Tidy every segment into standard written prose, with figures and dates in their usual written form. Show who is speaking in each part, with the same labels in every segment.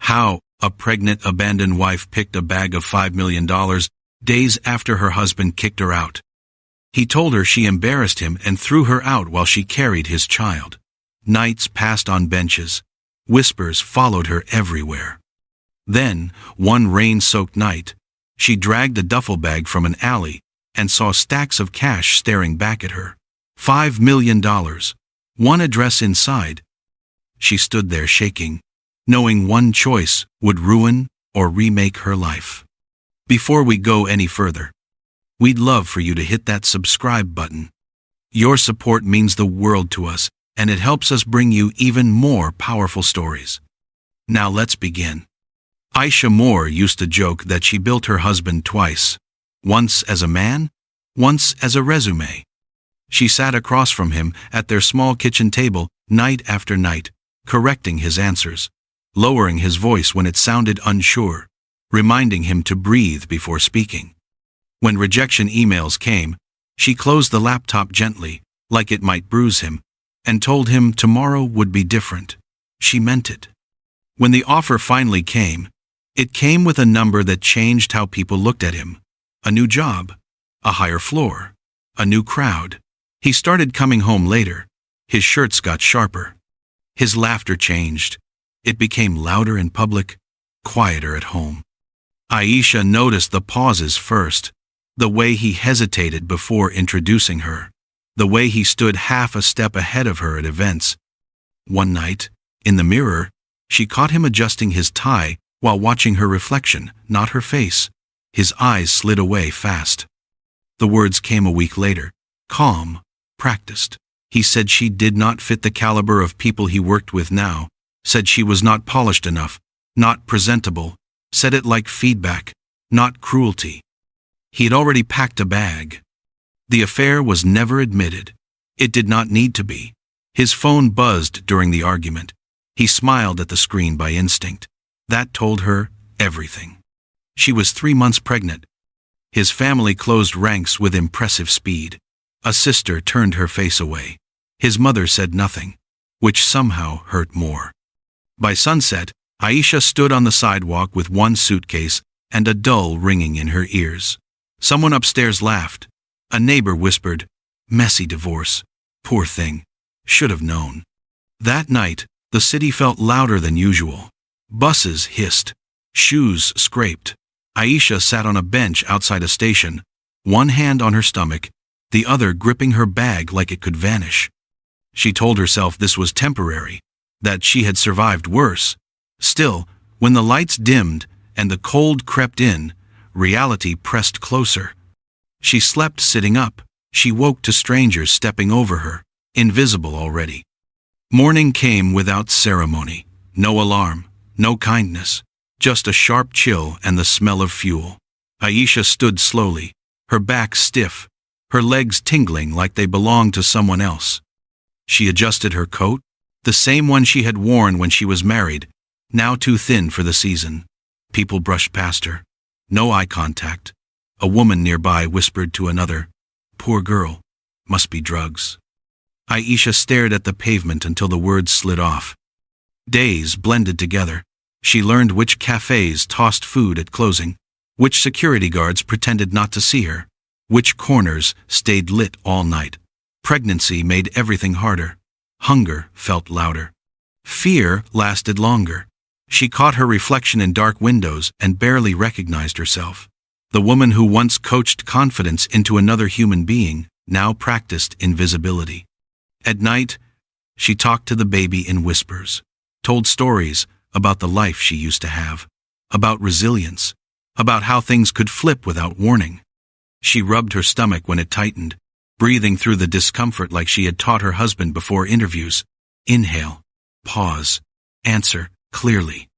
Speaker 1: How a pregnant, abandoned wife picked a bag of $5 million days after her husband kicked her out. He told her she embarrassed him and threw her out while she carried his child. Nights passed on benches. Whispers followed her everywhere. Then, one rain-soaked night, she dragged a duffel bag from an alley and saw stacks of cash staring back at her. $5 million. One address inside. She stood there shaking, knowing one choice would ruin or remake her life. Before we go any further, we'd love for you to hit that subscribe button. Your support means the world to us, and it helps us bring you even more powerful stories. Now let's begin. Aisha Moore used to joke that she built her husband twice, once as a man, once as a resume. She sat across from him at their small kitchen table night after night, correcting his answers, lowering his voice when it sounded unsure, reminding him to breathe before speaking. When rejection emails came, she closed the laptop gently, like it might bruise him, and told him tomorrow would be different. She meant it. When the offer finally came, it came with a number that changed how people looked at him. A new job, a higher floor, a new crowd. He started coming home later. His shirts got sharper. His laughter changed. It became louder in public, quieter at home. Aisha noticed the pauses first, the way he hesitated before introducing her, the way he stood half a step ahead of her at events. One night, in the mirror, she caught him adjusting his tie while watching her reflection, not her face. His eyes slid away fast. The words came a week later, calm, practiced. He said she did not fit the caliber of people he worked with now, said she was not polished enough, not presentable, said it like feedback, not cruelty. He had already packed a bag. The affair was never admitted. It did not need to be. His phone buzzed during the argument. He smiled at the screen by instinct. That told her everything. She was 3 months pregnant. His family closed ranks with impressive speed. A sister turned her face away. His mother said nothing, which somehow hurt more. By sunset, Aisha stood on the sidewalk with one suitcase and a dull ringing in her ears. Someone upstairs laughed. A neighbor whispered, "Messy divorce. Poor thing. Should have known." That night, the city felt louder than usual. Buses hissed. Shoes scraped. Aisha sat on a bench outside a station, one hand on her stomach, the other gripping her bag like it could vanish. She told herself this was temporary, that she had survived worse. Still, when the lights dimmed and the cold crept in, reality pressed closer. She slept sitting up. She woke to strangers stepping over her, invisible already. Morning came without ceremony. No alarm, no kindness, just a sharp chill and the smell of fuel. Aisha stood slowly, her back stiff, her legs tingling like they belonged to someone else. She adjusted her coat, the same one she had worn when she was married, now too thin for the season. People brushed past her. No eye contact. A woman nearby whispered to another, "Poor girl, must be drugs." Aisha stared at the pavement until the words slid off. Days blended together. She learned which cafes tossed food at closing, which security guards pretended not to see her, which corners stayed lit all night. Pregnancy made everything harder. Hunger felt louder. Fear lasted longer. She caught her reflection in dark windows and barely recognized herself. The woman who once coached confidence into another human being now practiced invisibility. At night, she talked to the baby in whispers, told stories about the life she used to have, about resilience, about how things could flip without warning. She rubbed her stomach when it tightened, breathing through the discomfort like she had taught her husband before interviews. Inhale, pause, answer clearly.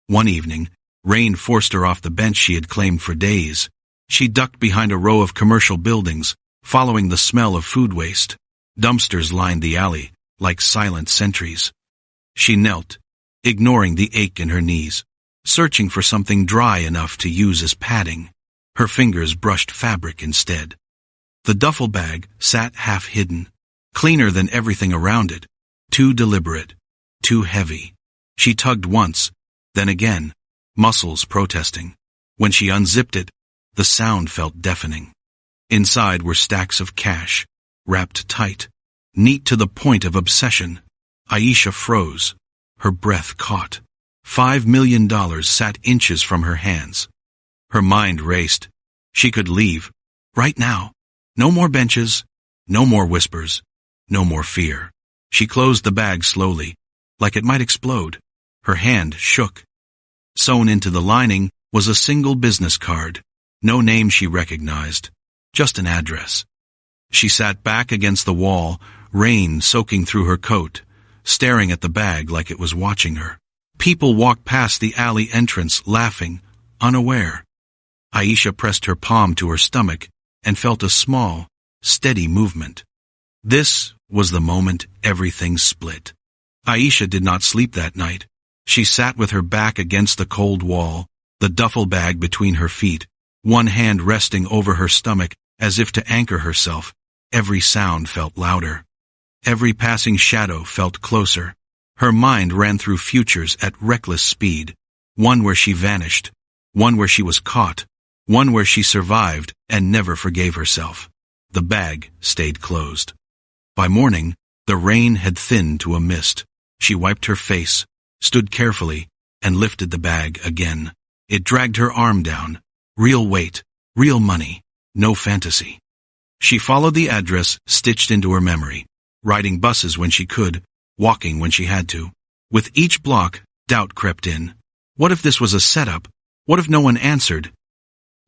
Speaker 1: One evening, rain forced her off the bench she had claimed for days. She ducked behind a row of commercial buildings, following the smell of food waste. Dumpsters lined the alley, like silent sentries. She knelt, ignoring the ache in her knees, searching for something dry enough to use as padding. Her fingers brushed fabric instead. The duffel bag sat half hidden, cleaner than everything around it, too deliberate, too heavy. She tugged once, Then again, muscles protesting. When she unzipped it, the sound felt deafening. Inside were stacks of cash, wrapped tight, neat to the point of obsession. Aisha froze. Her breath caught. $5 million sat inches from her hands. Her mind raced. She could leave. Right now. No more benches. No more whispers. No more fear. She closed the bag slowly, like it might explode. Her hand shook. Sewn into the lining was a single business card. No name she recognized. Just an address. She sat back against the wall, rain soaking through her coat, staring at the bag like it was watching her. People walked past the alley entrance, laughing, unaware. Aisha pressed her palm to her stomach and felt a small, steady movement. This was the moment everything split. Aisha did not sleep that night. She sat with her back against the cold wall, the duffel bag between her feet, one hand resting over her stomach as if to anchor herself. Every sound felt louder. Every passing shadow felt closer. Her mind ran through futures at reckless speed, one where she vanished, one where she was caught, one where she survived and never forgave herself. The bag stayed closed. By morning, the rain had thinned to a mist. She wiped her face, stood carefully, and lifted the bag again. It dragged her arm down. Real weight, real money, no fantasy. She followed the address stitched into her memory, riding buses when she could, walking when she had to. With each block, doubt crept in. What if this was a setup? What if no one answered?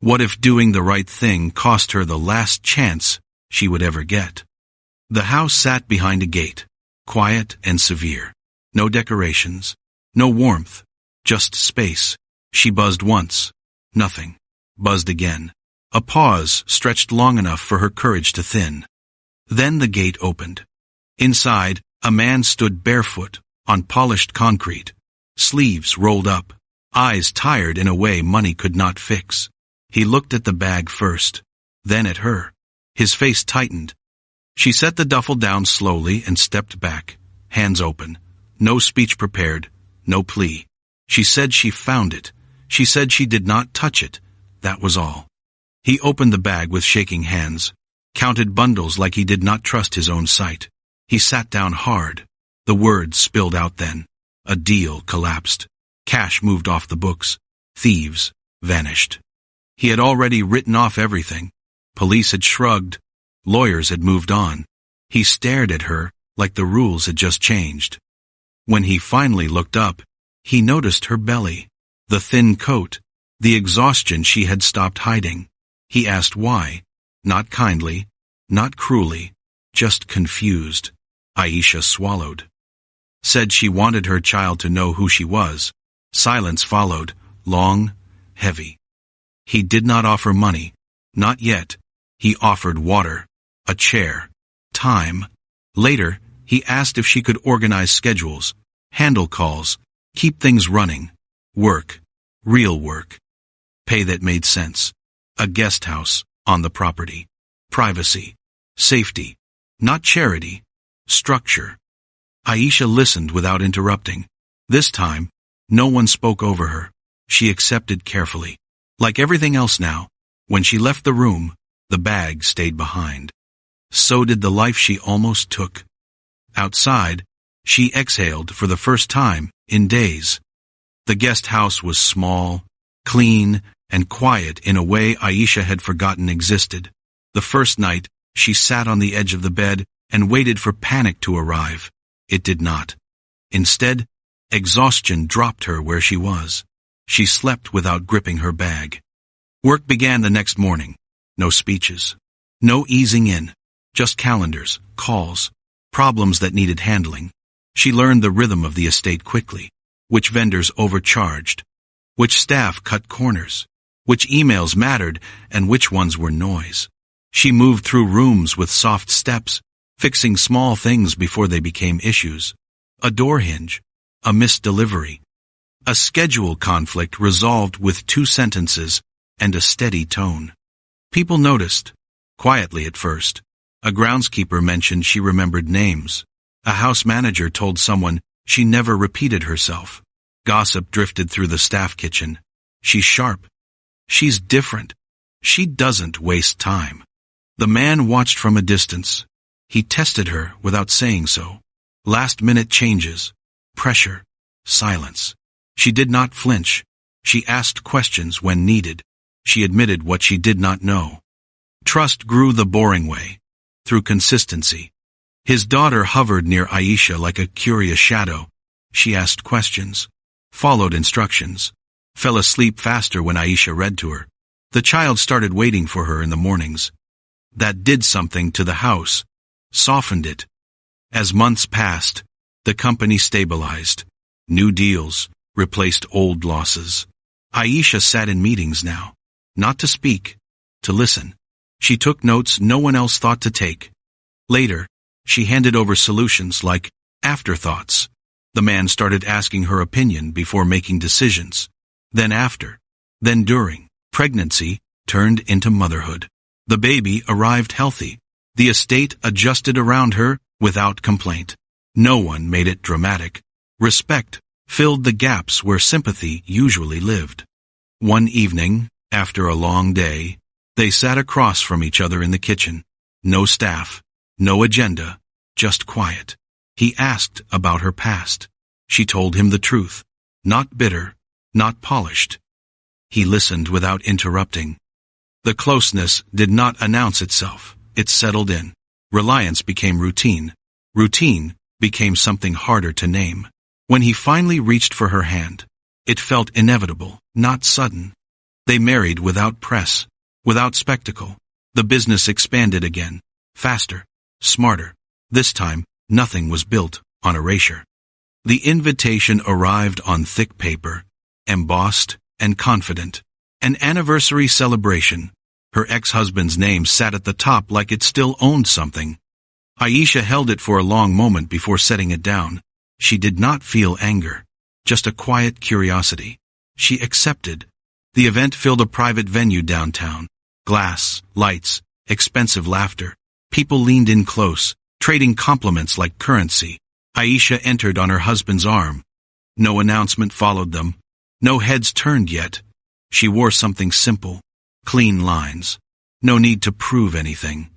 Speaker 1: What if doing the right thing cost her the last chance she would ever get? The house sat behind a gate, quiet and severe. No decorations, no warmth, just space. She buzzed once. Nothing. Buzzed again. A pause stretched long enough for her courage to thin. Then the gate opened. Inside, a man stood barefoot, on polished concrete, sleeves rolled up, eyes tired in a way money could not fix. He looked at the bag first, then at her. His face tightened. She set the duffel down slowly and stepped back, hands open. No speech prepared, no plea. She said she found it. She said she did not touch it. That was all. He opened the bag with shaking hands, counted bundles like he did not trust his own sight. He sat down hard. The words spilled out then. A deal collapsed. Cash moved off the books. Thieves vanished. He had already written off everything. Police had shrugged. Lawyers had moved on. He stared at her like the rules had just changed. When he finally looked up, he noticed her belly, the thin coat, the exhaustion she had stopped hiding. He asked why, not kindly, not cruelly, just confused. Aisha swallowed. Said she wanted her child to know who she was. Silence followed, long, heavy. He did not offer money, not yet. He offered water, a chair, time. Later, he asked if she could organize schedules, handle calls, keep things running, work, real work, pay that made sense, a guest house on the property, privacy, safety, not charity, structure. Aisha listened without interrupting. This time, no one spoke over her. She accepted carefully. Like everything else now, when she left the room, the bag stayed behind. So did the life she almost took. Outside, she exhaled for the first time in days. The guest house was small, clean, and quiet in a way Aisha had forgotten existed. The first night, she sat on the edge of the bed and waited for panic to arrive. It did not. Instead, exhaustion dropped her where she was. She slept without gripping her bag. Work began the next morning. No speeches. No easing in. Just calendars, calls, problems that needed handling. She learned the rhythm of the estate quickly. Which vendors overcharged. Which staff cut corners. Which emails mattered and which ones were noise. She moved through rooms with soft steps, fixing small things before they became issues. A door hinge. A missed delivery. A schedule conflict resolved with 2 sentences and a steady tone. People noticed, quietly at first. A groundskeeper mentioned she remembered names. A house manager told someone she never repeated herself. Gossip drifted through the staff kitchen. She's sharp. She's different. She doesn't waste time. The man watched from a distance. He tested her without saying so. Last-minute changes. Pressure. Silence. She did not flinch. She asked questions when needed. She admitted what she did not know. Trust grew the boring way. Through consistency. His daughter hovered near Aisha like a curious shadow. She asked questions. Followed instructions. Fell asleep faster when Aisha read to her. The child started waiting for her in the mornings. That did something to the house. Softened it. As months passed, the company stabilized. New deals replaced old losses. Aisha sat in meetings now. Not to speak, to listen. She took notes no one else thought to take. Later, she handed over solutions like afterthoughts. The man started asking her opinion before making decisions. Then after. Then during. Pregnancy turned into motherhood. The baby arrived healthy. The estate adjusted around her without complaint. No one made it dramatic. Respect filled the gaps where sympathy usually lived. One evening, after a long day, they sat across from each other in the kitchen. No staff, no agenda, just quiet. He asked about her past. She told him the truth. Not bitter, not polished. He listened without interrupting. The closeness did not announce itself. It settled in. Reliance became routine. Routine became something harder to name. When he finally reached for her hand, it felt inevitable, not sudden. They married without press, without spectacle. The business expanded again, faster, smarter. This time, nothing was built on erasure. The invitation arrived on thick paper, embossed and confident. An anniversary celebration. Her ex-husband's name sat at the top like it still owned something. Aisha held it for a long moment before setting it down. She did not feel anger, just a quiet curiosity. She accepted. The event filled a private venue downtown. Glass, lights, expensive laughter. People leaned in close, trading compliments like currency. Aisha entered on her husband's arm. No announcement followed them. No heads turned yet. She wore something simple. Clean lines. No need to prove anything.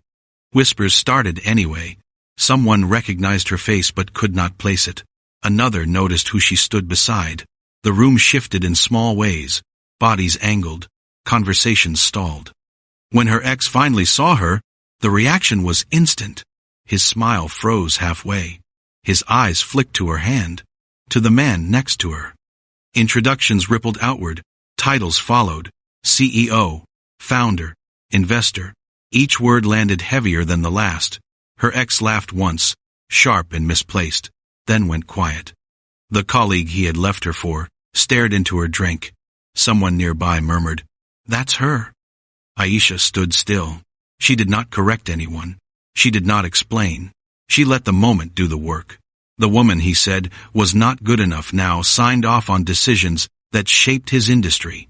Speaker 1: Whispers started anyway. Someone recognized her face but could not place it. Another noticed who she stood beside. The room shifted in small ways. Bodies angled. Conversations stalled. When her ex finally saw her, the reaction was instant. His smile froze halfway. His eyes flicked to her hand. To the man next to her. Introductions rippled outward. Titles followed. CEO, founder, investor. Each word landed heavier than the last. Her ex laughed once, sharp and misplaced, then went quiet. The colleague he had left her for stared into her drink. Someone nearby murmured, "That's her." Aisha stood still. She did not correct anyone. She did not explain. She let the moment do the work. The woman, he said, was not good enough now signed off on decisions that shaped his industry.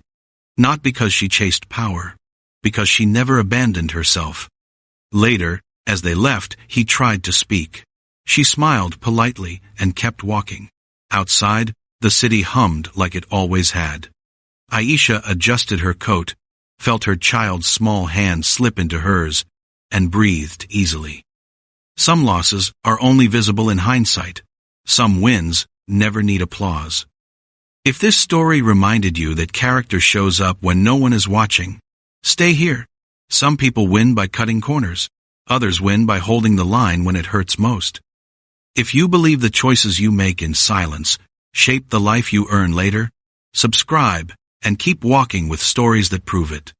Speaker 1: Not because she chased power, because she never abandoned herself. Later, as they left, he tried to speak. She smiled politely and kept walking. Outside, the city hummed like it always had. Aisha adjusted her coat, felt her child's small hand slip into hers, and breathed easily. Some losses are only visible in hindsight. Some wins never need applause. If this story reminded you that character shows up when no one is watching, stay here. Some people win by cutting corners. Others win by holding the line when it hurts most. If you believe the choices you make in silence shape the life you earn later, subscribe and keep walking with stories that prove it.